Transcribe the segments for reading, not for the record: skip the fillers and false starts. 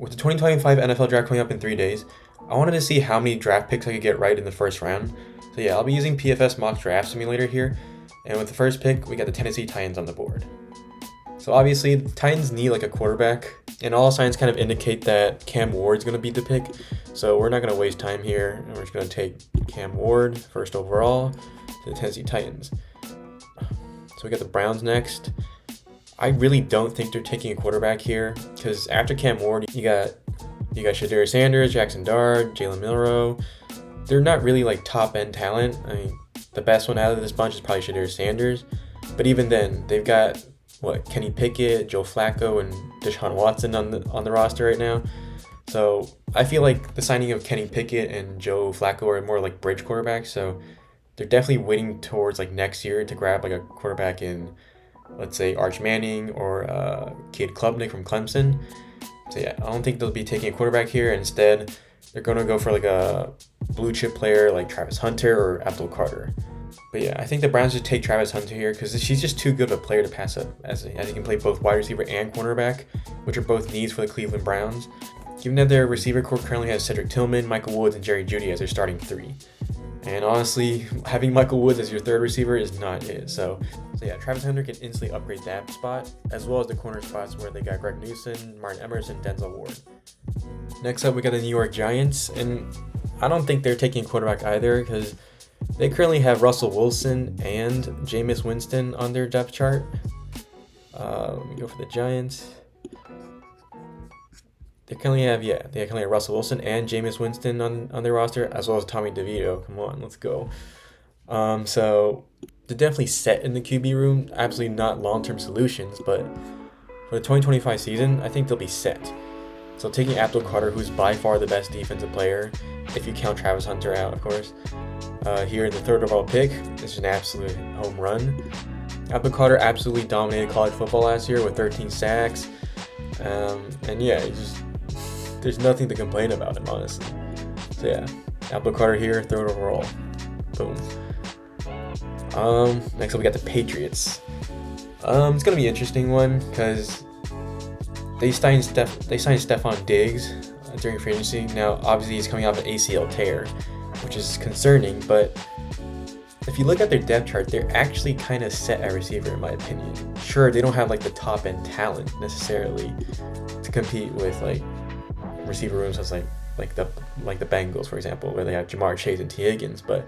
with the 2025 NFL draft coming up in 3 days, I wanted to see how many draft picks I could get right in the first round. So yeah, I'll be using PFS Mock Draft Simulator here. And with the first pick, we got the Tennessee Titans on the board. So obviously, the Titans need like a quarterback, and all signs kind of indicate that Cam Ward's going to be the pick. So we're not going to waste time here, and we're just going to take Cam Ward first overall to the Tennessee Titans. So we got the Browns next. I really don't think they're taking a quarterback here, because after Cam Ward, you got Shedeur Sanders, Jackson Dart, Jalen Milroe. They're not really like top end talent. I mean, the best one out of this bunch is probably Shedeur Sanders, but even then, they've got Kenny Pickett, Joe Flacco, and Deshaun Watson on the roster right now. So I feel like the signing of Kenny Pickett and Joe Flacco are more like bridge quarterbacks. So they're definitely waiting towards like next year to grab like a quarterback in, let's say, Arch Manning or Cade Klubnik from Clemson. So yeah, I don't think they'll be taking a quarterback here. Instead, they're going to go for like a blue chip player like Travis Hunter or Abdul Carter. But yeah, I think the Browns should take Travis Hunter here because she's just too good of a player to pass up, as he can play both wide receiver and cornerback, which are both needs for the Cleveland Browns. Given that their receiver core currently has Cedric Tillman, Michael Woods, and Jerry Jeudy as their starting three. And honestly, having Michael Woods as your third receiver is not it. So yeah, Travis Hunter can instantly upgrade that spot, as well as the corner spots where they got Greg Newsome, Martin Emerson, Denzel Ward. Next up, we got the New York Giants, and I don't think they're taking a quarterback either because they currently have Russell Wilson and Jameis Winston on their depth chart. Let me go for the Giants. They currently have Russell Wilson and Jameis Winston on their roster, as well as Tommy DeVito. Come on, let's go. So they're definitely set in the QB room. Absolutely not long-term solutions, but for the 2025 season, I think they'll be set. So taking Abdul Carter, who's by far the best defensive player, if you count Travis Hunter out, of course, here in the third overall pick, this is an absolute home run. Abdul Carter absolutely dominated college football last year with 13 sacks. And yeah, there's nothing to complain about him, honestly. So yeah, Abdul Carter here, third overall. Boom. Next up we got the Patriots. It's gonna be an interesting one because they signed Stephon Diggs during free agency. Now, obviously, he's coming off an ACL tear, which is concerning. But if you look at their depth chart, they're actually kind of set at receiver, in my opinion. Sure, they don't have like the top end talent necessarily to compete with like receiver rooms as like the Bengals, for example, where they have Jamar Chase and T. Higgins. But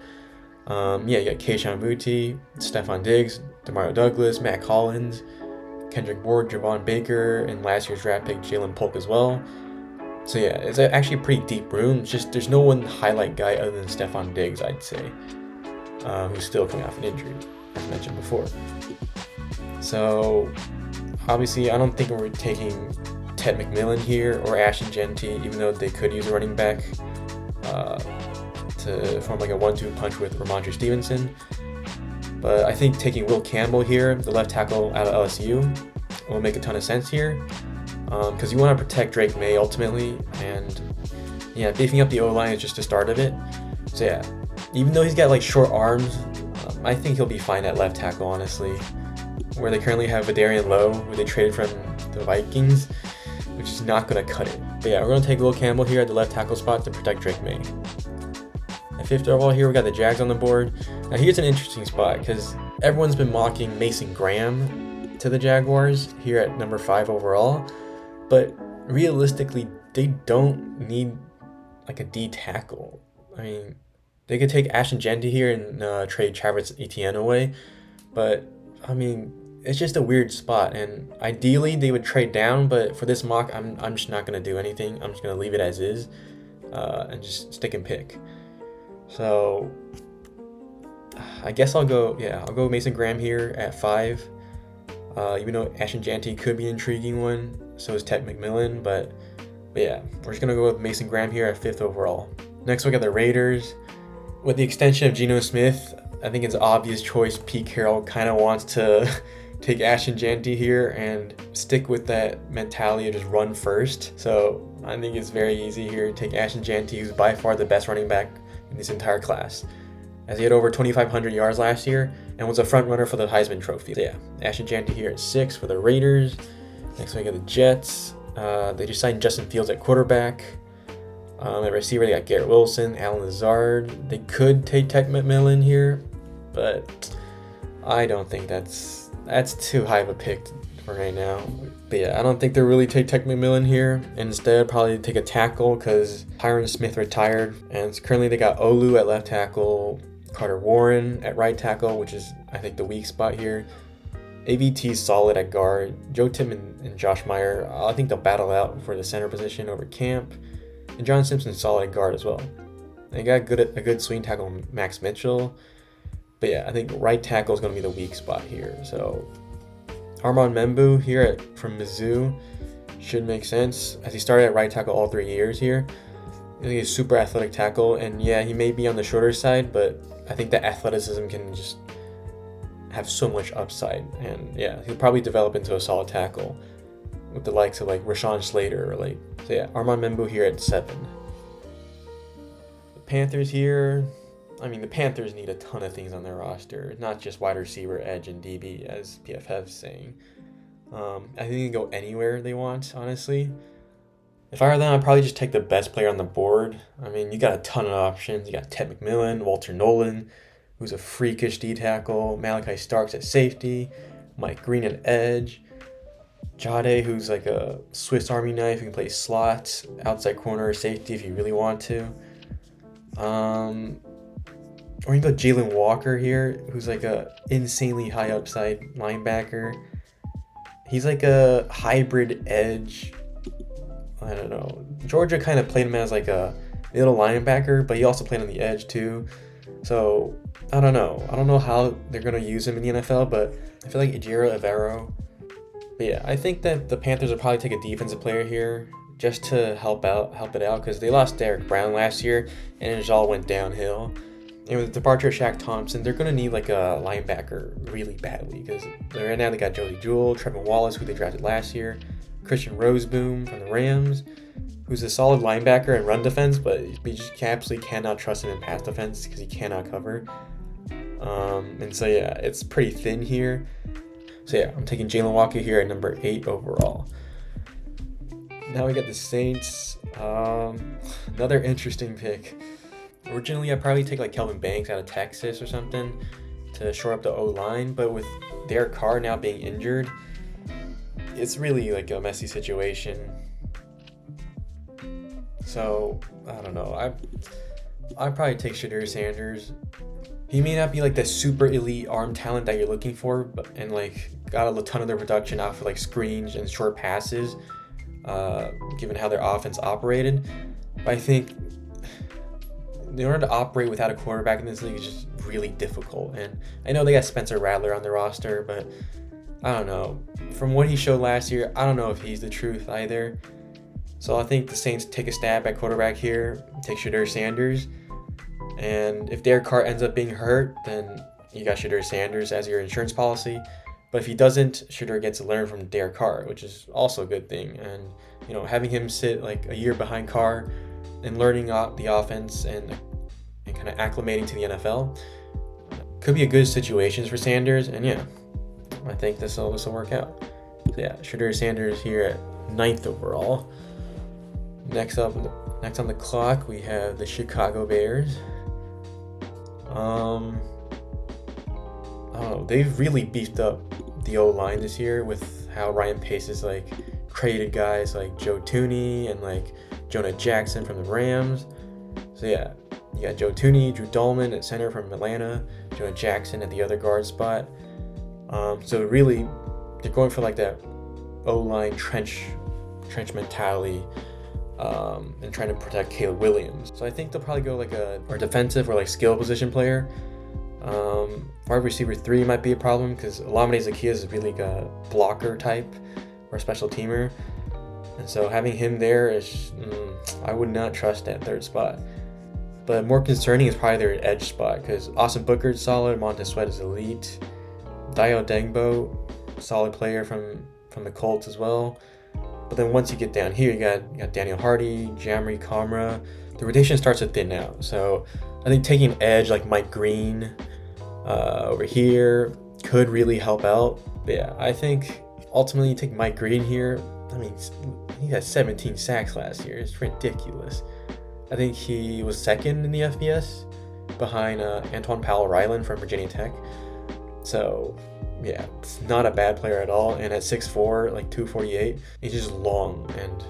you got Kayshon Boutte, Stephon Diggs, Demario Douglas, Matt Collins, Kendrick Bourne, Javon Baker, and last year's draft pick Jalen Polk as well. So yeah, it's actually a pretty deep room. It's just there's no one highlight guy other than Stephon Diggs, I'd say, who's still coming off an injury, as mentioned before. So obviously, I don't think we're taking Ted McMillan here or Ashton Jeanty, even though they could use a running back to form like a 1-2 punch with Ramondre Stevenson. But I think taking Will Campbell here, the left tackle out of LSU, will make a ton of sense here because you want to protect Drake May ultimately, and yeah, beefing up the O-line is just the start of it. So yeah, even though he's got like short arms, I think he'll be fine at left tackle, honestly, where they currently have Vidarian Lowe, who they traded from the Vikings, which is not going to cut it. But yeah, we're going to take Will Campbell here at the left tackle spot to protect Drake May. At fifth overall here, we got the Jags on the board. Now here's an interesting spot because everyone's been mocking Mason Graham to the Jaguars here at number 5 overall, but realistically, they don't need like a D tackle. I mean, they could take Ashton Jeanty here and trade Travis Etienne away, but I mean, it's just a weird spot, and ideally they would trade down, but for this mock, I'm just not going to do anything. I'm just going to leave it as is and just stick and pick. So I guess I'll go Mason Graham here at 5. Even though Ashton Jeanty could be an intriguing one, so is Ted McMillan, but yeah, we're just going to go with Mason Graham here at 5th overall. Next we got the Raiders. With the extension of Geno Smith, I think it's an obvious choice. Pete Carroll kind of wants to take Ashton Jeanty here and stick with that mentality of just run first. So I think it's very easy here to take Ashton Jeanty, who's by far the best running back in this entire class, as he had over 2,500 yards last year and was a front runner for the Heisman Trophy. So yeah, Ashton Jeanty here at 6 for the Raiders. Next we got the Jets. They just signed Justin Fields at quarterback. At receiver, they got Garrett Wilson, Alan Lazard. They could take Tech McMillan here, but I don't think that's too high of a pick for right now. But yeah, I don't think they'll really take Tech McMillan here. Instead, probably take a tackle because Tyron Smith retired. And currently they got Olu at left tackle, Carter Warren at right tackle, which is, I think, the weak spot here. AVT's solid at guard. Joe Tim and Josh Meyer, I think they'll battle out for the center position over Camp. And John Simpson's solid at guard as well. They got a good swing tackle, Max Mitchell. But yeah, I think right tackle is going to be the weak spot here. So Armand Membu here from Mizzou should make sense, as he started at right tackle all 3 years here. I think he's a super athletic tackle, and yeah, he may be on the shorter side, but I think the athleticism can just have so much upside. And yeah, he'll probably develop into a solid tackle with the likes of like Rashawn Slater or so yeah, Armand Membu here at 7. The Panthers here, I mean, the Panthers need a ton of things on their roster, not just wide receiver, edge, and DB, as PFF's saying. I think they can go anywhere they want, honestly. If I were them, I'd probably just take the best player on the board. I mean, you got a ton of options. You got Ted McMillan, Walter Nolan, who's a freakish D tackle, Malachi Starks at safety, Mike Green at edge, Jade, who's like a Swiss Army knife, who can play slots, outside corner, safety if you really want to. Or you can go Jalen Walker here, who's like a insanely high upside linebacker. He's like a hybrid edge. I don't know. Georgia kind of played him as like a middle linebacker, but he also played on the edge too. So I don't know. I don't know how they're going to use him in the NFL, but I feel like Ejiro Evero. But yeah, I think that the Panthers will probably take a defensive player here just to help it out, because they lost Derek Brown last year and it just all went downhill. And with the departure of Shaq Thompson, they're going to need like a linebacker really badly, because right now they got Jody Jewell, Trevor Wallace, who they drafted last year, Christian Roseboom from the Rams, who's a solid linebacker and run defense, but we just absolutely cannot trust him in pass defense because he cannot cover. And so yeah, it's pretty thin here. So yeah, I'm taking Jalen Walker here at number 8 overall. Now we got the Saints. Another interesting pick. Originally, I'd probably take like Kelvin Banks out of Texas or something to shore up the O-line, but with Derek Carr now being injured, it's really like a messy situation. So I don't know. I'd probably take Shedeur Sanders. He may not be like the super elite arm talent that you're looking for, but and like got a ton of their production off of like screens and short passes, given how their offense operated. But I think in order to operate without a quarterback in this league is just really difficult. And I know they got Spencer Rattler on their roster, but I don't know. From what he showed last year, I don't know if he's the truth either. So I think the Saints take a stab at quarterback here, take Shedeur Sanders. And if Derek Carr ends up being hurt, then you got Shedeur Sanders as your insurance policy. But if he doesn't, Shedeur gets to learn from Derek Carr, which is also a good thing. And, you know, having him sit like a year behind Carr and learning the offense and kind of acclimating to the NFL could be a good situation for Sanders. And yeah, I think this will work out. So yeah, Shedeur Sanders here at 9th overall. Next on the clock, we have the Chicago Bears. I don't know. They've really beefed up the O-line this year with how Ryan Pace has like created guys like Joe Thuney and like Jonah Jackson from the Rams. So yeah, you got Joe Thuney, Drew Dahlman at center from Atlanta, Jonah Jackson at the other guard spot. So really, they're going for like that O-line trench mentality. And trying to protect Caleb Williams. So I think they'll probably go like a defensive or like skill position player. Wide receiver 3 might be a problem because Olamide Zaccheaus is really like a blocker type or a special teamer. And so having him there is, I would not trust that 3rd spot. But more concerning is probably their edge spot because Austin Booker's solid, Montez Sweat is elite, Dayo Dengbo, solid player from the Colts as well. But then once you get down here, you got Daniel Hardy, Jamri Kamra. The rotation starts to thin out. So I think taking an edge like Mike Green over here could really help out. But yeah, I think ultimately you take Mike Green here I mean, he had 17 sacks last year. It's ridiculous. I think he was second in the FBS behind Antoine Powell-Ryland from Virginia Tech. So, yeah, it's not a bad player at all. And at 6'4", like 248, he's just long. And,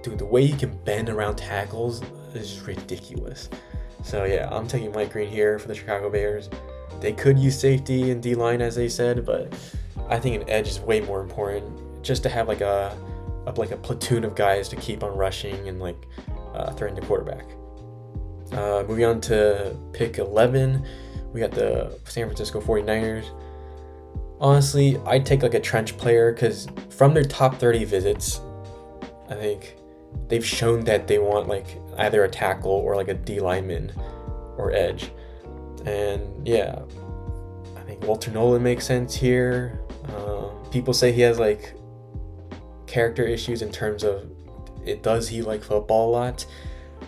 dude, the way he can bend around tackles is just ridiculous. So, yeah, I'm taking Mike Green here for the Chicago Bears. They could use safety and D-line, as they said, but I think an edge is way more important. Just to have like a platoon of guys to keep on rushing and like threatening the quarterback. Moving on to pick 11, we got the San Francisco 49ers. Honestly, I'd take like a trench player because from their top 30 visits, I think they've shown that they want like either a tackle or like a D lineman or edge. And yeah, I think Walter Nolan makes sense here. People say he has like character issues in terms of does he like football a lot,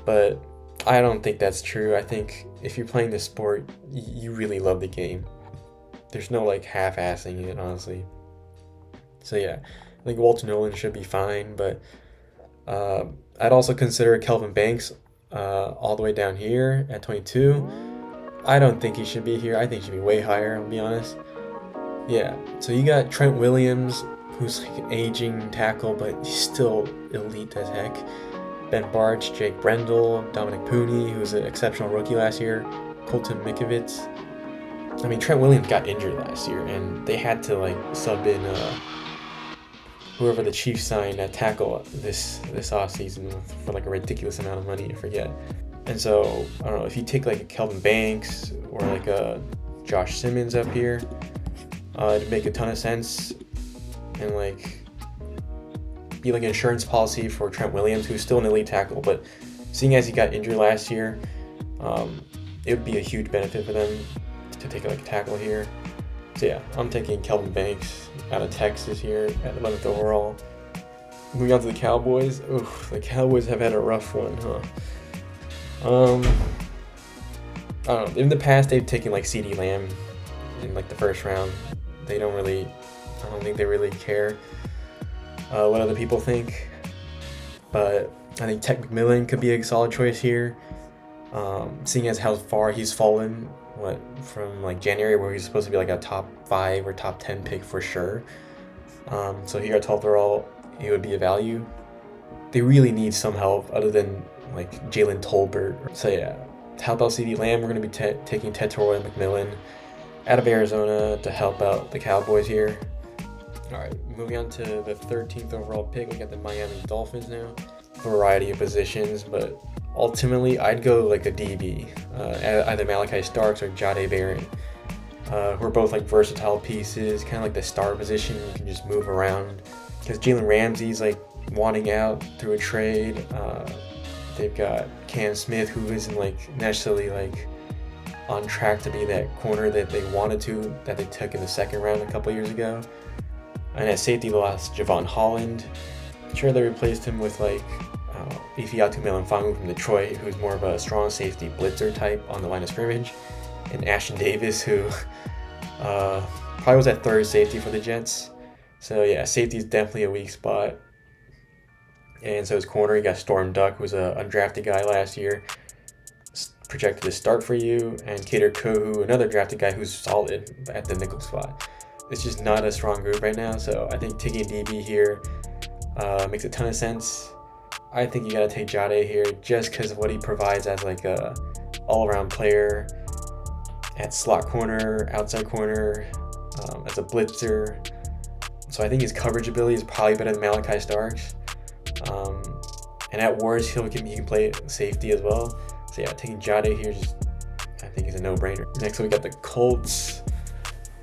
but I don't think that's true. I think if you're playing this sport, you really love the game. There's no like half-assing it, honestly. So yeah, I think Walter Nolan should be fine, but I'd also consider Kelvin Banks all the way down here at 22. I don't think he should be here. I think he should be way higher, I'll be honest. Yeah, so you got Trent Williams, who's like an aging tackle, but he's still elite as heck. Ben Barch, Jake Brendel, Dominic Pooney, who was an exceptional rookie last year, Colton Mikovits. I mean, Trent Williams got injured last year, and they had to like sub in whoever the Chiefs signed at tackle this offseason for like a ridiculous amount of money, I forget. And so, I don't know, if you take like a Kelvin Banks or like a Josh Simmons up here, it'd make a ton of sense and like be like an insurance policy for Trent Williams, who's still an elite tackle, but seeing as he got injured last year, it would be a huge benefit for them to take like a tackle here. So yeah, I'm taking Kelvin Banks out of Texas here at 11th overall. Moving on to the Cowboys. Oof, the Cowboys have had a rough one, huh? I don't know. In the past, they've taken like CeeDee Lamb in like the first round. I don't think they really care what other people think. But I think Tech McMillan could be a solid choice here. Seeing as how far he's fallen, from like January, where he's supposed to be like a top 5 or top 10 pick for sure. So here at 12th overall, he would be a value. They really need some help other than like Jalen Tolbert. So yeah, to help out CeeDee Lamb, we're going to be taking Tetoro and McMillan out of Arizona to help out the Cowboys here. All right, moving on to the 13th overall pick, we got the Miami Dolphins now. Variety of positions, but ultimately I'd go like a DB, either Malachi Starks or Jahdae Barron, who are both like versatile pieces, kind of like the star position. You can just move around because Jalen Ramsey's like wanting out through a trade. They've got Cam Smith, who isn't like necessarily like on track to be that corner that they wanted to, that they took in the second round a couple years ago. And at safety, they lost Javon Holland. Sure, they replaced him with like Ifeatu Melifonwu from Detroit, who's more of a strong safety blitzer type on the line of scrimmage, and Ashton Davis, who probably was at third safety for the Jets. So yeah, safety is definitely a weak spot. And so his corner, you got Storm Duck, who's an undrafted guy last year, projected to start for you, and Kader Kohu, another drafted guy who's solid at the nickel spot. It's just not a strong group right now, so I think taking DB here makes a ton of sense. I think you gotta take Jahdae here just because of what he provides as like a all-around player at slot corner, outside corner, as a blitzer. So I think his coverage ability is probably better than Malachi Starks. And at worst, he can play safety as well. So yeah, taking Jahdae here I think is a no-brainer. Next we got the Colts.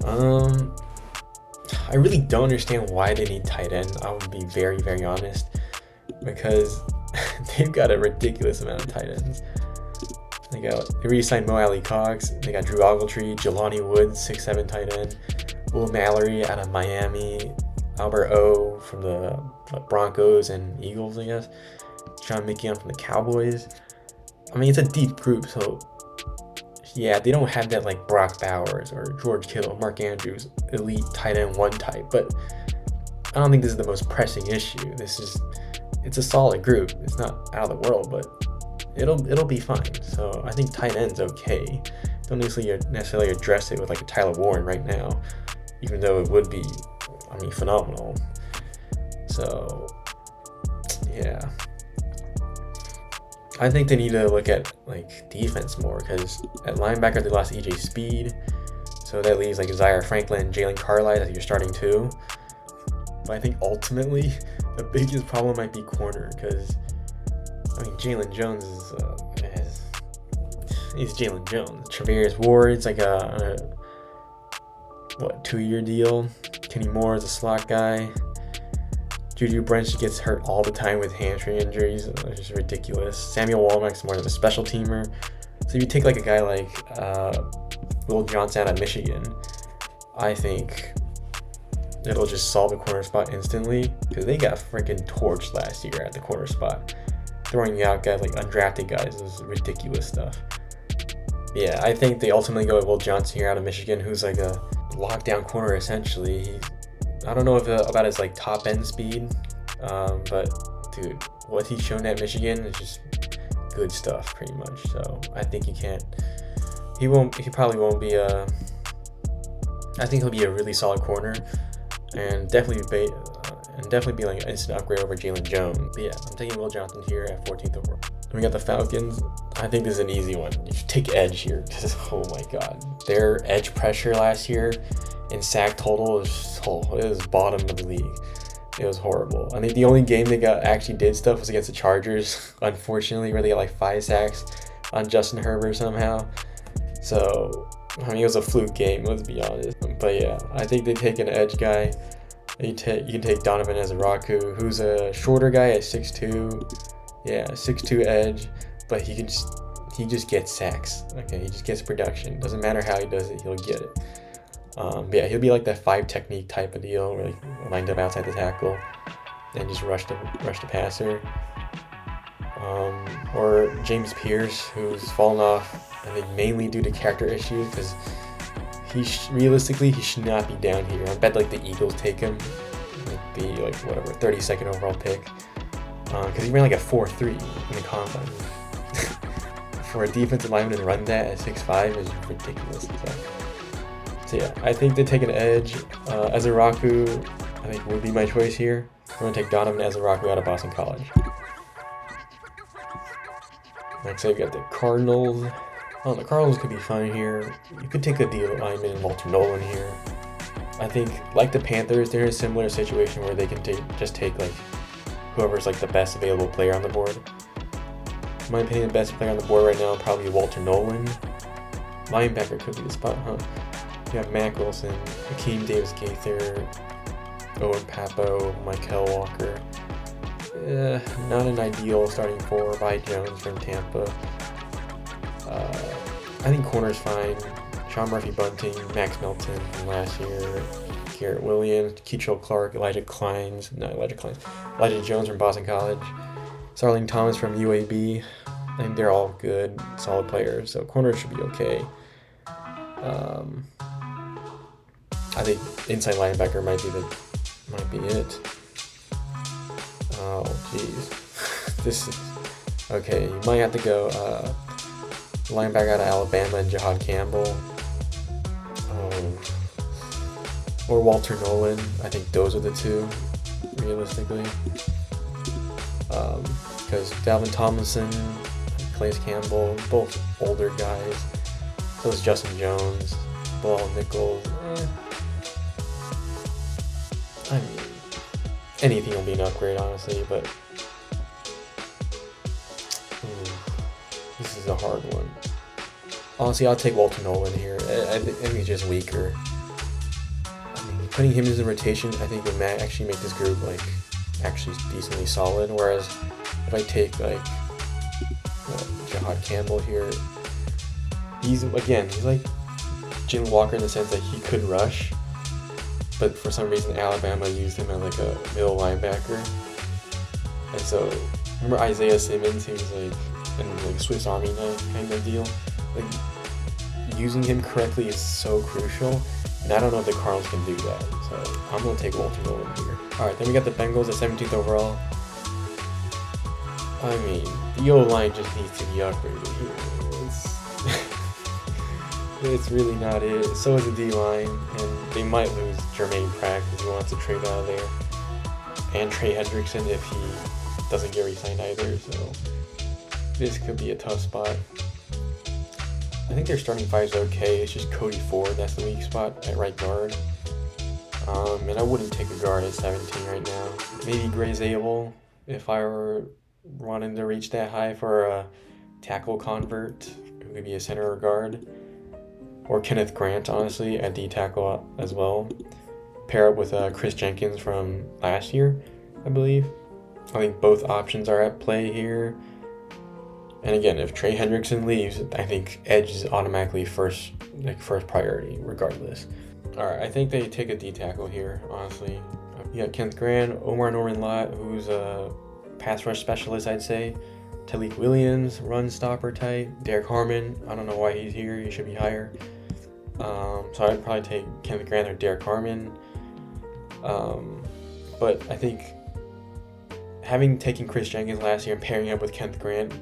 I really don't understand why they need tight end. I would be very, very honest, because they've got a ridiculous amount of tight ends. They re-signed Mo Alley Cox. They got Drew Ogletree, Jelani Woods, 6'7" tight end, Will Mallory out of Miami, Albert O from the Broncos and Eagles, I guess. Sean McKeon from the Cowboys. I mean, it's a deep group, so yeah, they don't have that like Brock Bowers or George Kittle, Mark Andrews, elite tight end 1 type, but I don't think this is the most pressing issue. It's a solid group. It's not out of the world, but it'll be fine. So I think tight end's okay. Don't necessarily address it with like a Tyler Warren right now, even though it would be, phenomenal. So yeah, I think they need to look at like defense more, because at linebacker they lost EJ Speed, so that leaves like Zaire Franklin, Jalen Carlisle as your starting two. But I think ultimately the biggest problem might be corner, because Jalen Jones he's Jalen Jones. Travarius Ward's like a 2-year deal. Kenny Moore is a slot guy. Juju Brents gets hurt all the time with hamstring injuries, which is ridiculous. Samuel Womack's more of a special teamer. So if you take like a guy like Will Johnson out of Michigan, I think it'll just solve the corner spot instantly, because they got freaking torched last year at the corner spot. Throwing out guys like undrafted guys is ridiculous stuff. Yeah, I think they ultimately go with Will Johnson here out of Michigan, who's like a lockdown corner essentially. I don't know about his like top end speed, but dude, what he's shown at Michigan is just good stuff pretty much. So I think he probably won't be I think he'll be a really solid corner, and definitely be like an instant upgrade over Jalen Jones. But yeah, I'm taking Will Johnson here at 14th overall. We got the Falcons. I think this is an easy one. You should take edge here, because oh my god, their edge pressure last year in sack total is bottom of the league. It was horrible. I think the only game they actually did stuff was against the Chargers, unfortunately, where they got like 5 sacks on Justin Herbert somehow. So it was a fluke game, let's be honest. But yeah, I think they take an edge guy. You can take Donovan Ezaraku, who's a shorter guy at 6'2". Yeah, 6'2" edge, but he just gets sacks. Okay, he just gets production. Doesn't matter how he does it, he'll get it. But yeah, he'll be like that 5 technique type of deal, where he lined up outside the tackle and just rush the passer. Or James Pierce, who's fallen off, I think mainly due to character issues, because realistically he should not be down here. I bet like the Eagles take him, like the 32nd overall pick, because he ran like a 4.3 in the combine. For a defensive lineman to run that at 6'5" is ridiculous. So yeah, I think they take an edge. Ezaraku, I think, would be my choice here. I'm going to take Donovan Ezaraku out of Boston College. Next up, we got the Cardinals. Oh, the Cardinals could be fine here. You could take a D lineman in Walter Nolan here. I think, like the Panthers, they're in a similar situation where they can just take like whoever's like the best available player on the board. In my opinion, the best player on the board right now probably Walter Nolan. Linebacker could be the spot, huh? You have Mack Wilson, Akeem Davis-Gaither, Owen Papo, Mykal Walker. Not an ideal starting 4. Vi Jones from Tampa. I think corner's fine. Sean Murphy-Bunting, Max Melton from last year, Garrett Williams, Keitrell Clark, Elijah Jones from Boston College, Starling Thomas from UAB. I think they're all good, solid players, so corner should be okay. I think inside linebacker might be it. Oh, jeez. This is okay. You might have to go linebacker out of Alabama and Jahad Campbell. Or Walter Nolan. I think those are the two, realistically. Because Dalvin Tomlinson, Calais Campbell, both older guys. So is Justin Jones, Bilal Nichols. I mean, anything will be an upgrade, honestly, but this is a hard one. Honestly, I'll take Walter Nolan here. I think he's just weaker. I mean, putting him in the rotation, I think would actually make this group like actually decently solid. Whereas if I take like Jahad Campbell here, he's like Jalen Walker in the sense that he could rush, but for some reason Alabama used him as like a middle linebacker. And so remember Isaiah Simmons, he was like in like Swiss Army knife kind of deal. Like using him correctly is so crucial. And I don't know if the Cardinals can do that. So I'm going to take Walter Nolan here. Alright, then we got the Bengals at 17th overall. I mean, the O-line just needs to be upgraded here. It's really not it. So is the D-line, and they might lose Jermaine Pratt because he wants to trade out of there. And Trey Hendrickson if he doesn't get re-signed either, so this could be a tough spot. I think their starting five is okay. It's just Cody Ford, that's the weak spot at right guard. And I wouldn't take a guard at 17 right now. Maybe Gray Zabel if I were wanting to reach that high for a tackle convert, who could be a center or guard. Or Kenneth Grant, honestly, at D tackle as well. Pair up with Chris Jenkins from last year, I believe. I think both options are at play here. And again, if Trey Hendrickson leaves, I think edge is automatically first priority, regardless. Alright, I think they take a D tackle here, honestly. You got Kenneth Grant, Omar Norman-Lott, who's a pass rush specialist, I'd say. Talik Williams, run stopper type. Derek Harmon, I don't know why he's here, he should be higher. So I'd probably take Kenneth Grant or Derek Harmon. But I think having taken Chris Jenkins last year and pairing up with Kenneth Grant,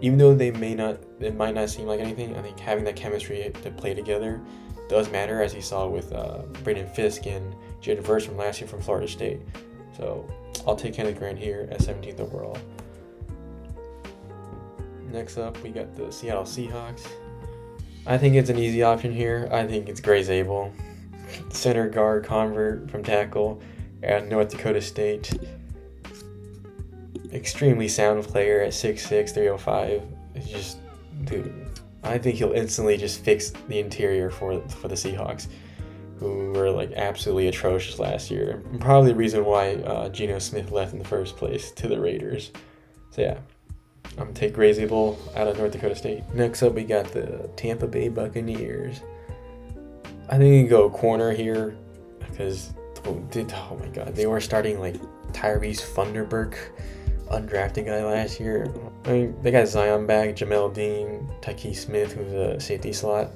even though it might not seem like anything, I think having that chemistry to play together does matter, as you saw with Braden Fisk and Jaden Verse from last year from Florida State. So I'll take Kenneth Grant here at 17th overall. Next up, we got the Seattle Seahawks. I think it's an easy option here. I think it's Gray Zabel, center guard convert from tackle at North Dakota State. Extremely sound player at 6'6", 305. It's just, dude, I think he'll instantly just fix the interior for the Seahawks, who were like absolutely atrocious last year. And probably the reason why Geno Smith left in the first place to the Raiders. So yeah, I'm going to take Gray Zabel out of North Dakota State. Next up, we got the Tampa Bay Buccaneers. I think you can go corner here because, oh my god, they were starting like Tyrese Funderburk, undrafted guy last year. I mean, they got Zion back, Jamel Dean, Tyke Smith, who's a safety slot.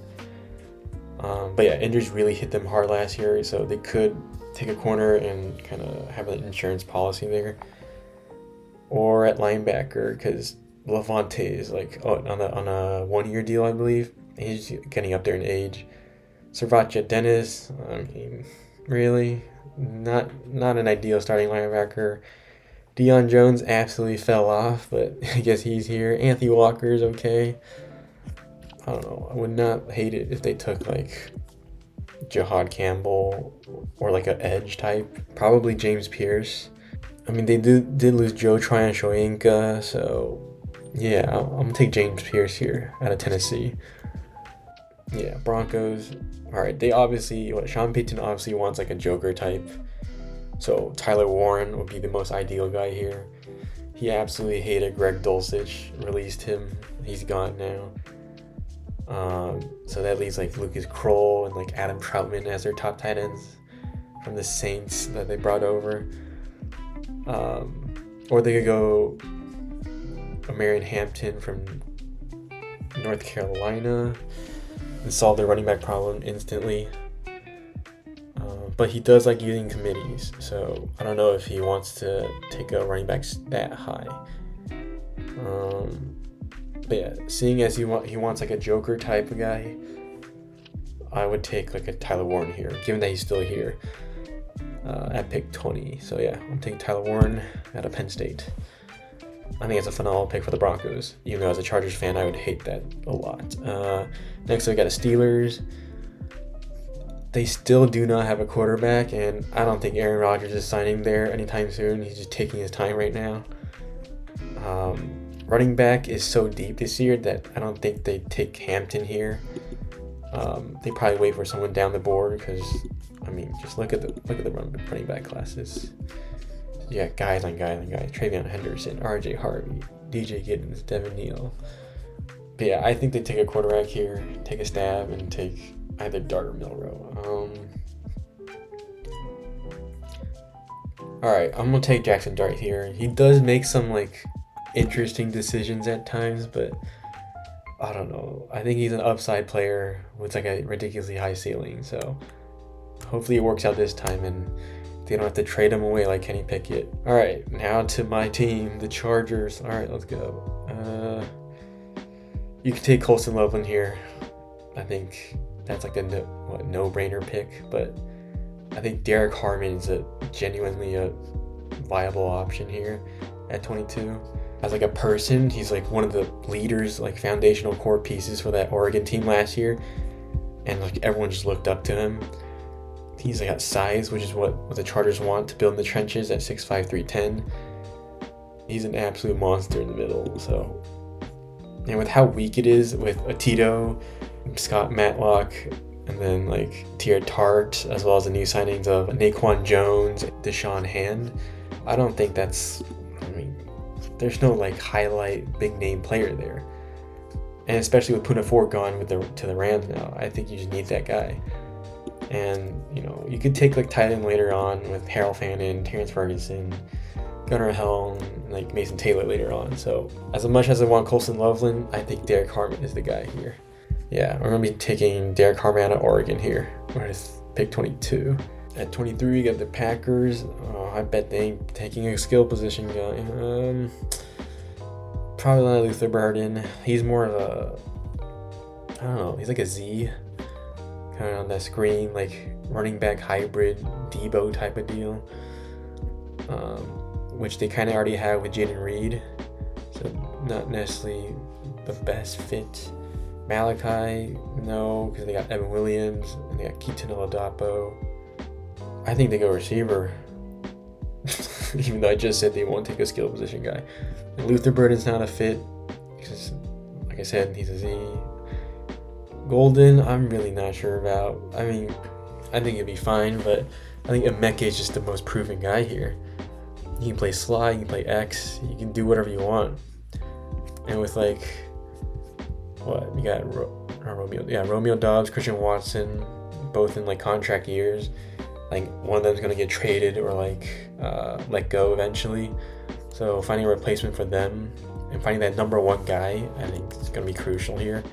But yeah, injuries really hit them hard last year, so they could take a corner and kind of have an insurance policy there. Or at linebacker, because Levante is like on a 1-year deal, I believe. He's getting up there in age. Servatia Dennis, I mean, really? Not an ideal starting linebacker. Deion Jones absolutely fell off, but I guess he's here. Anthony Walker's okay. I don't know. I would not hate it if they took like Jahad Campbell or like an edge type. Probably James Pierce. I mean, they did lose Joe Tryon-Shoyinka, so yeah, I'm going to take James Pierce here out of Tennessee. Yeah, Broncos. All right, Sean Payton obviously wants like a Joker type. So Tyler Warren would be the most ideal guy here. He absolutely hated Greg Dulcich, released him. He's gone now. So that leaves like Lucas Kroll and like Adam Troutman as their top tight ends from the Saints that they brought over. Or they could go Marion Hampton from North Carolina and solve their running back problem instantly. But he does like using committees, so I don't know if he wants to take a running back that high. But yeah, seeing as he wants like a Joker type of guy, I would take like a Tyler Warren here, given that he's still here at pick 20. So yeah, I'm taking Tyler Warren out of Penn State. I think it's a phenomenal pick for the Broncos, even though as a Chargers fan, I would hate that a lot. Next, we got the Steelers. They still do not have a quarterback, and I don't think Aaron Rodgers is signing there anytime soon. He's just taking his time right now. Running back is so deep this year that I don't think they take Hampton here. They probably wait for someone down the board because, I mean, just look at the running back classes. Yeah, guys on guys on guys. Travion Henderson, R.J. Harvey, DJ Giddens, Devin Neal. But yeah, I think they take a quarterback here, take a stab, and take either Dart or Milrow. Alright, I'm going to take Jackson Dart here. He does make some, like, interesting decisions at times, but I don't know. I think he's an upside player with like a ridiculously high ceiling. So hopefully it works out this time and they don't have to trade him away like Kenny Pickett. All right, now to my team, the Chargers. All right, let's go. You can take Colston Loveland here. I think that's like a no-brainer pick, but I think Derek Harmon is genuinely a viable option here at 22. As like a person, he's like one of the leaders, like foundational core pieces for that Oregon team last year, and like everyone just looked up to him. He's got size, which is what the Chargers want to build in the trenches at 6'5", 310. He's an absolute monster in the middle. So, and with how weak it is with Atito, Scott Matlock, and then like Tier Tart, as well as the new signings of Naquan Jones, Deshaun Hand, I don't think that's. I mean, there's no like highlight big name player there, and especially with Poona Ford gone to the Rams now, I think you just need that guy. And, you know, you could take like tight end later on with Harold Fannin, Terrence Ferguson, Gunnar Helm, like Mason Taylor later on. So as much as I want Colston Loveland, I think Derek Harmon is the guy here. Yeah, we're going to be taking Derek Harmon out of Oregon here. We're going to pick 22. At 23, you got the Packers. Oh, I bet they ain't taking a skill position guy. Probably not Luther Burden. He's more of a, I don't know, he's like a Z. Kind of on that screen, like running back hybrid Debo type of deal, which they kind of already have with Jaden Reed, so not necessarily the best fit. Malachi, no, because they got Evan Williams and they got Keaton Oladapo. I think they go receiver, even though I just said they won't take a skill position guy. And Luther Burden's not a fit because, like I said, he's a Z. Golden, I'm really not sure about. I mean, I think it'd be fine, but I think Emeka is just the most proven guy here. You can play slot, you can play X, you can do whatever you want. And with like, what, you got Romeo Doubs, Christian Watson, both in like contract years. Like one of them's gonna get traded or like let go eventually. So finding a replacement for them and finding that number one guy, I think is gonna be crucial here.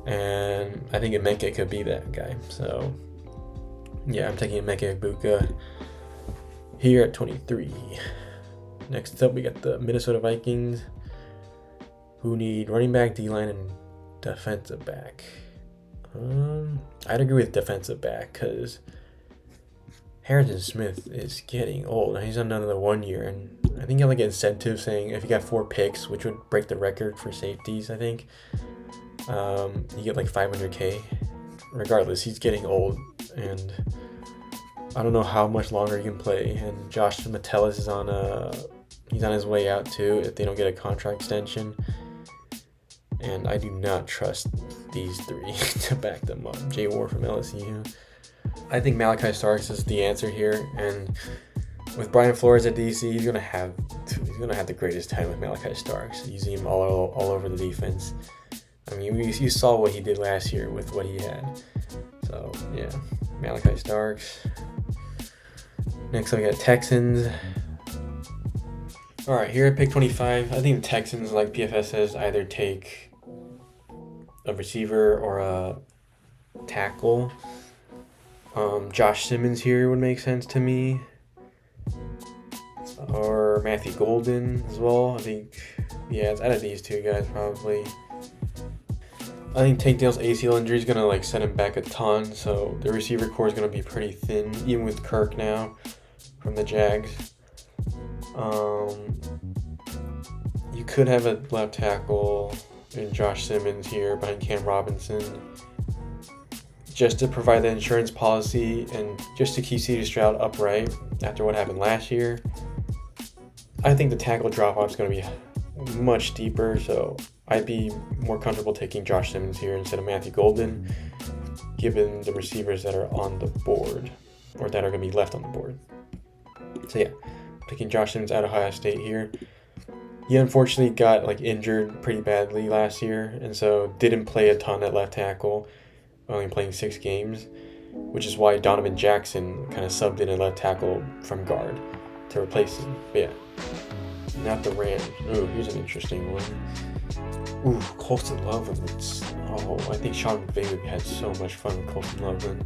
And I think Emeka could be that guy. So, yeah, I'm taking Emeka Egbuka here at 23. Next up, we got the Minnesota Vikings, who need running back, D-line, and defensive back. I'd agree with defensive back because Harrison Smith is getting old. He's on another 1 year, and I think you have like an incentive saying if you got 4 picks, which would break the record for safeties, I think. You get like $500K. Regardless, he's getting old, and I don't know how much longer he can play. And Josh Metellus is he's on his way out too if they don't get a contract extension. And I do not trust these three to back them up. Jay Ward from LSU. I think Malachi Starks is the answer here, and with Brian Flores at DC, he's gonna have the greatest time with Malachi Starks. Using him all over the defense. I mean, you saw what he did last year with what he had. So, yeah, Malachi Starks. Next up, we got Texans. All right, here at pick 25, I think the Texans, like PFS says, either take a receiver or a tackle. Josh Simmons here would make sense to me. Or Matthew Golden as well. I think, yeah, it's out of these two guys probably. I think Tank Dale's ACL injury is going to like set him back a ton, so the receiver core is going to be pretty thin, even with Kirk now from the Jags. You could have a left tackle in Josh Simmons here behind Cam Robinson, just to provide the insurance policy and just to keep CJ Stroud upright after what happened last year. I think the tackle drop-off is going to be much deeper, so I'd be more comfortable taking Josh Simmons here instead of Matthew Golden, given the receivers that are on the board, or that are going to be left on the board. So yeah, taking Josh Simmons out of Ohio State here. He unfortunately got like injured pretty badly last year, and so didn't play a ton at left tackle, only playing 6 games, which is why Donovan Jackson kind of subbed in at left tackle from guard to replace him. But yeah, Not the Rams. Ooh, here's an interesting one. Ooh, Colston Loveland. Oh, I think Sean McVay would have had so much fun with Colston Loveland.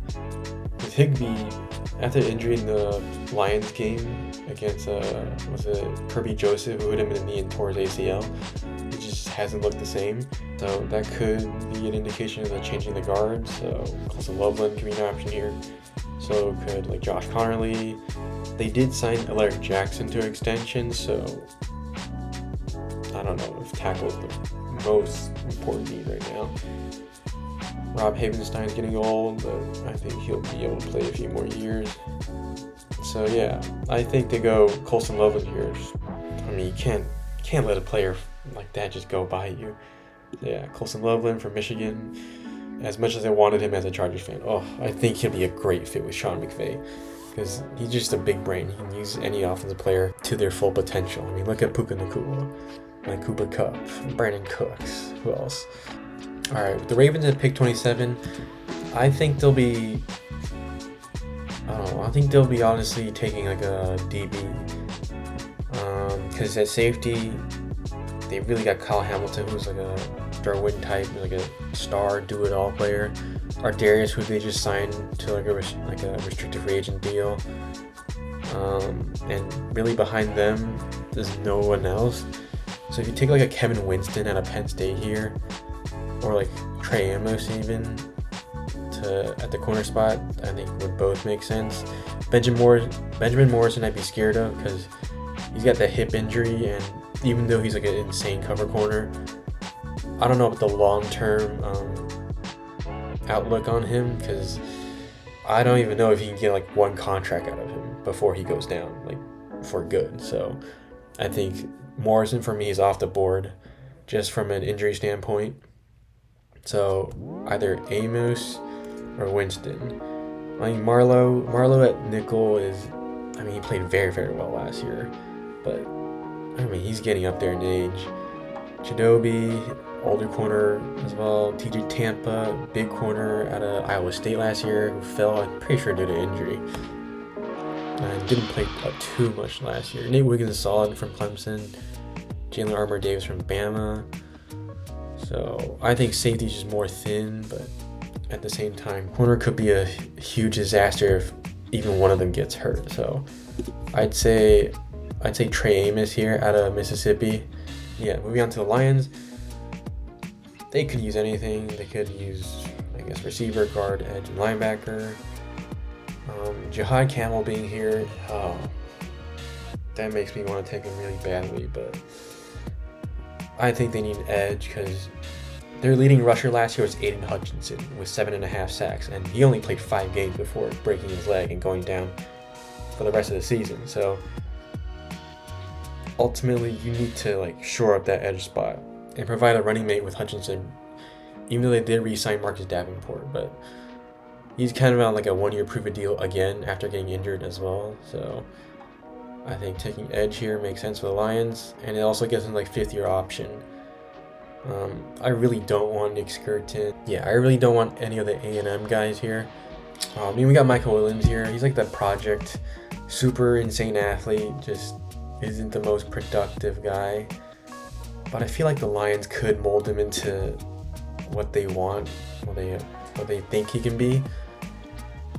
With Higbee, after injury in the Lions game against was it Kirby Joseph, who hit him in the knee and tore his ACL, it just hasn't looked the same. So that could be an indication of the changing the guard. So Colston Loveland could be an option here. So could like Josh Connerly. They did sign Alaric Jackson to extension, so I don't know if tackle is the most important need right now. Rob Havenstein's getting old, but I think he'll be able to play a few more years. So yeah, I think they go Colston Loveland here. I mean, you can't let a player like that just go by you. Yeah, Colston Loveland from Michigan. As much as I wanted him as a Chargers fan, I think he'll be a great fit with Sean McVay because he's just a big brain. He can use any offensive player to their full potential. I mean, look at Puka Nacua, like Cooper Kupp, Brandon Cooks. Who else? All right, with the Ravens at pick 27, I think they'll be. I think they'll be honestly taking like a DB, because at safety, they really got Kyle Hamilton, who's like a Darwin type, like a star do-it-all player. Darius, who they just signed to like a restricted free agent deal, and really behind them, there's no one else. So if you take like a Kevin Winston out of Penn State here, or like Trey Amos even at the corner spot, I think would both make sense. Benjamin Morrison I'd be scared of because he's got that hip injury, and even though he's like an insane cover corner, I don't know about the long-term outlook on him, because I don't even know if he can get like one contract out of him before he goes down, like for good. So I think Morrison for me is off the board just from an injury standpoint. So either Amos or Winston. I mean, Marlowe at nickel he played very, very well last year, but I mean, he's getting up there in age. Chidobe, older corner as well. TJ Tampa, big corner out of Iowa State last year, who fell, I'm pretty sure, due to injury. And didn't play too much last year. Nate Wiggins is solid from Clemson. Jalen Armour-Davis from Bama. So I think safety is just more thin, but at the same time, corner could be a huge disaster if even one of them gets hurt. So I'd say Trey Amos here out of Mississippi. Yeah, moving on to the Lions. They could use anything. They could use, I guess, receiver, guard, edge, and linebacker. Jihad Campbell being here, that makes me want to take him really badly, but I think they need an edge because their leading rusher last year was Aiden Hutchinson with 7.5 sacks, and he only played 5 games before breaking his leg and going down for the rest of the season. So ultimately, you need to shore up that edge spot and provide a running mate with Hutchinson, even though they did re-sign Marcus Davenport, but he's kind of on a 1-year prove-it deal again after getting injured as well. So I think taking edge here makes sense for the Lions, and it also gives them 5th-year option. I really don't want Nick Skirton. Yeah, I really don't want any of the A&M guys here. We got Michael Williams here. He's the project, super insane athlete, just isn't the most productive guy. But I feel like the Lions could mold him into what they want, what they think he can be.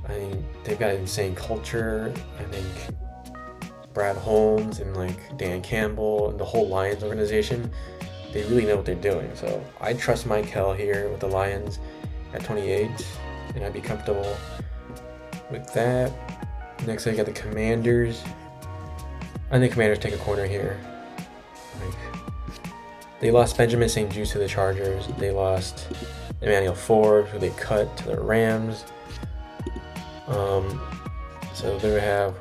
I mean, they've got an insane culture. I think Brad Holmes and Dan Campbell and the whole Lions organization, they really know what they're doing. So I trust Mike Hill here with the Lions at 28, and I'd be comfortable with that. Next, I got the Commanders. I think Commanders take a corner here. They lost Benjamin St. Juste to the Chargers. They lost Emmanuel Ford, who they cut to the Rams. So they have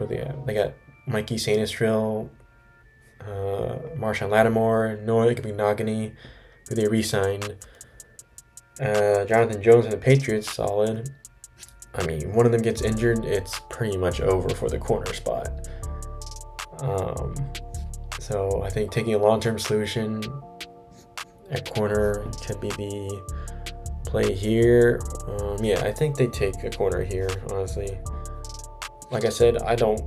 they got Mikey Sainistrill, Marshawn Lattimore, Noah Igbinoghene, who they re-signed. Jonathan Jones and the Patriots, solid. I mean, one of them gets injured, it's pretty much over for the corner spot. So I think taking a long-term solution at corner could be the play here. I think they take a corner here, honestly. Like I said, I don't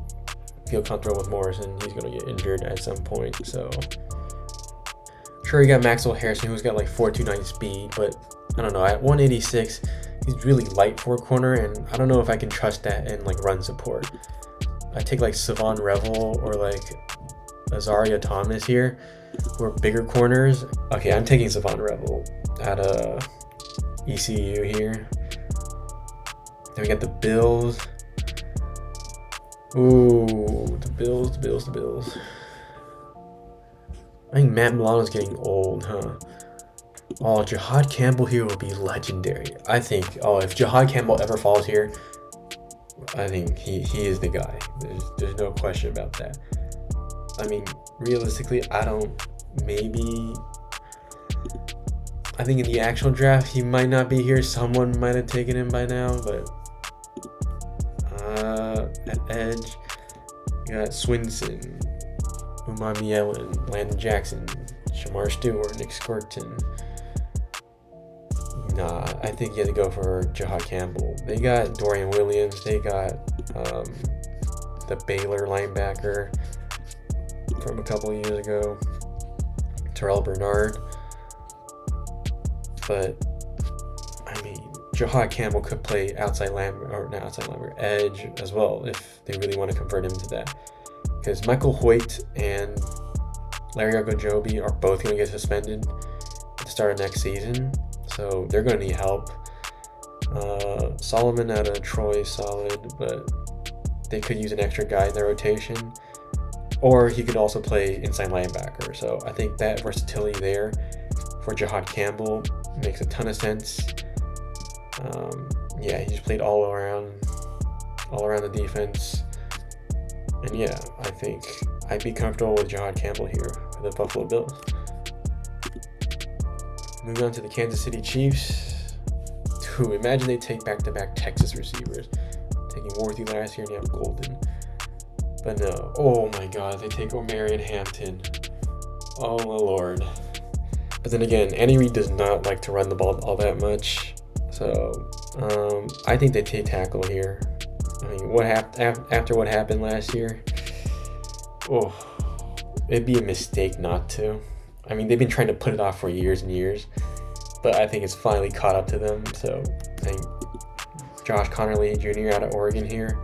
feel comfortable with Morrison. He's going to get injured at some point. So, sure, you got Maxwell Harrison, who's got like 4.29 speed, but I don't know. At 186, he's really light for a corner, and I don't know if I can trust that in like run support. I take like Savon Revel or like Azaria Thomas here, who are bigger corners. Okay, I'm taking Savon Revel at ECU here. Then we got the Bills. Ooh, the Bills. I think Matt Milano's getting old, huh? Oh, Jihad Campbell here would be legendary. I think, if Jihad Campbell ever falls here, I think he is the guy. There's no question about that. I mean, realistically, I think in the actual draft, he might not be here. Someone might have taken him by now, but at edge, you got Swinson, Umami Ellen, Landon Jackson, Shamar Stewart, Nick Squirton. Nah, I think you have to go for Jihad Campbell. They got Dorian Williams. They got the Baylor linebacker from a couple of years ago, Terrell Bernard. But I mean, Jihad Campbell could play edge as well if they really want to convert him to that. Because Michael Hoyt and Larry Ogunjobi are both going to get suspended at the start of next season, so they're going to need help. Solomon out of Troy is solid, but they could use an extra guy in their rotation. Or he could also play inside linebacker. So I think that versatility there for Jihad Campbell makes a ton of sense. He just played all around the defense. And yeah, I think I'd be comfortable with Jihad Campbell here for the Buffalo Bills. Moving on to the Kansas City Chiefs. Dude, imagine they take back-to-back Texas receivers. Taking Worthy last year and you have Golden. But no, oh my god, they take Omarion Hampton. Oh my lord. But then again, Andy Reid does not like to run the ball all that much. So, I think they take tackle here. I mean, after what happened last year? Oh, it'd be a mistake not to. I mean, they've been trying to put it off for years and years, but I think it's finally caught up to them. So, I think Josh Connerly Jr. out of Oregon here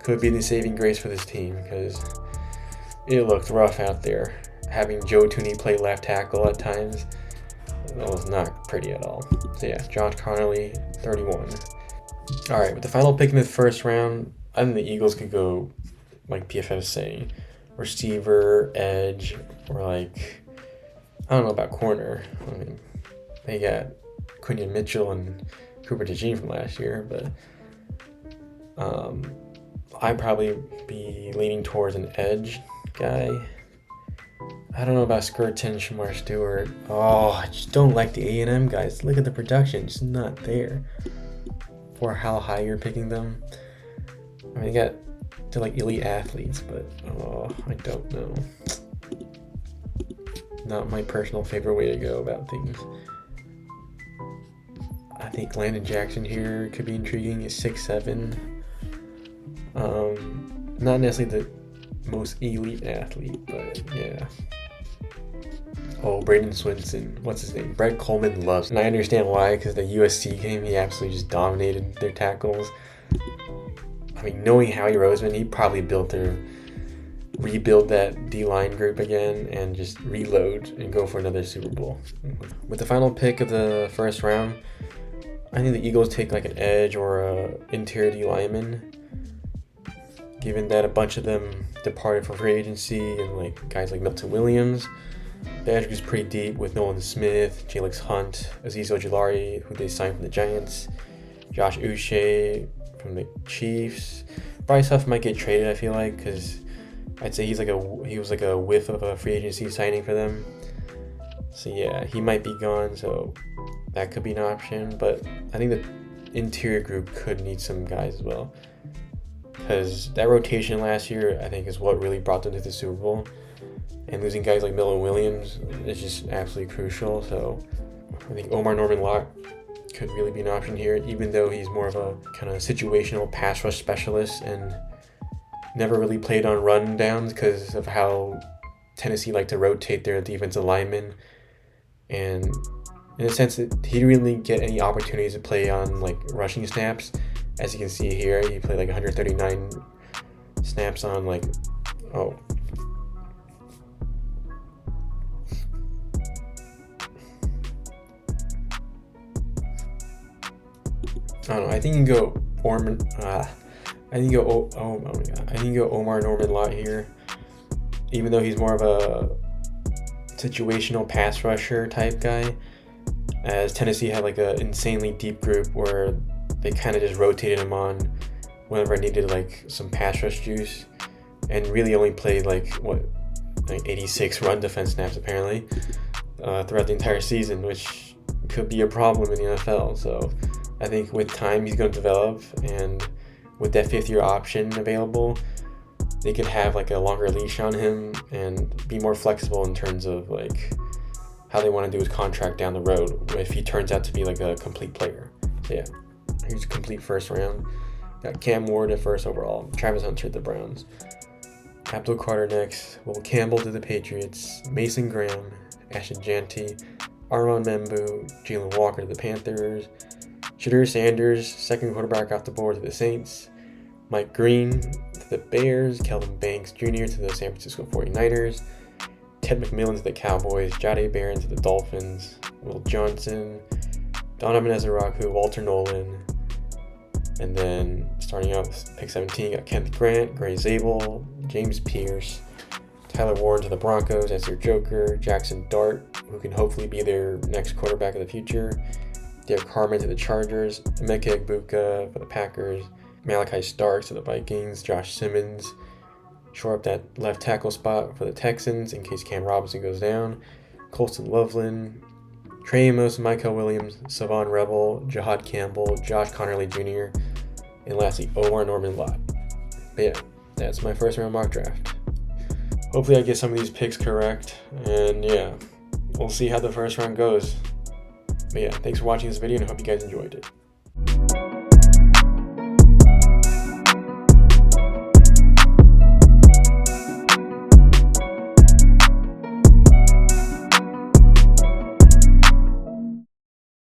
could be the saving grace for this team because it looked rough out there. Having Joe Thuney play left tackle at times, that was not pretty at all. So yeah, Josh Connerly, 31. All right, with the final pick in the first round, I think the Eagles could go, like PFF is saying, receiver, edge, or like, I don't know about corner. I mean, they got Quinion Mitchell and Cooper DeJean from last year, but I'd probably be leaning towards an edge guy. I don't know about Squirton, Shamar Stewart. Oh, I just don't like the A&M guys. Look at the production, it's not there for how high you're picking them. I mean, they're like elite athletes, but I don't know. Not my personal favorite way to go about things. I think Landon Jackson here could be intriguing. He's 6'7". Not necessarily the most elite athlete, but yeah. Oh, Braden Swinson. What's his name? Brett Coleman loves him. And I understand why, because the USC game, he absolutely just dominated their tackles. I mean, knowing Howie Roseman, he probably rebuild that D-line group again and just reload and go for another Super Bowl. With the final pick of the first round, I think the Eagles take like an edge or a interior D lineman, given that a bunch of them departed for free agency and like guys like Milton Williams. The edge is pretty deep with Nolan Smith, Jalix Hunt, Azeez Ojulari, who they signed from the Giants, Josh Uche from the Chiefs. Bryce Huff might get traded, I feel like, because I'd say he was like a whiff of a free agency signing for them. So yeah, he might be gone, so that could be an option. But I think the interior group could need some guys as well, because that rotation last year, I think, is what really brought them to the Super Bowl. And losing guys like Milton Williams is just absolutely crucial. So I think Omar Norman-Lott could really be an option here, even though he's more of a kind of situational pass rush specialist and never really played on run downs because of how Tennessee like to rotate their defensive linemen, and in a sense that he didn't really get any opportunities to play on like rushing snaps. As you can see here, he played like 139 snaps on like I don't know. I think you can go Orman. I think you go. Oh my god. I think you go Omar Norman Lott here, even though he's more of a situational pass rusher type guy. As Tennessee had like an insanely deep group where they kind of just rotated him on whenever I needed like some pass rush juice, and really only played like 86 run defense snaps apparently throughout the entire season, which could be a problem in the NFL. So I think with time he's going to develop, and with that 5th-year option available, they could have like a longer leash on him and be more flexible in terms of like how they want to do his contract down the road if he turns out to be like a complete player. So yeah, here's a complete first round. Got Cam Ward at 1st overall, Travis Hunter at the Browns, Abdul Carter next, Will Campbell to the Patriots, Mason Graham, Ashton Jeanty, Armand Membu, Jalen Walker to the Panthers, Shadur Sanders, 2nd quarterback off the board to the Saints, Mike Green to the Bears, Kelvin Banks Jr. to the San Francisco 49ers, Ted McMillan to the Cowboys, Jahdae Barron to the Dolphins, Will Johnson, Donovan Ezraku, Walter Nolan, and then starting out with pick 17, got Kenneth Grant, Gray Zabel, James Pierce, Tyler Warren to the Broncos as their joker, Jackson Dart, who can hopefully be their next quarterback of the future, Derek Harmon to the Chargers, Emeka Egbuka for the Packers, Malachi Starks to the Vikings, Josh Simmons, shore up that left tackle spot for the Texans in case Cam Robinson goes down, Colston Loveland, Trey Amos, Michael Williams, Savon Rebel, Jahad Campbell, Josh Connerly Jr., and lastly, Omar Norman Lott. But yeah, that's my first round mock draft. Hopefully I get some of these picks correct, and yeah, we'll see how the first round goes. But yeah, thanks for watching this video, and I hope you guys enjoyed it.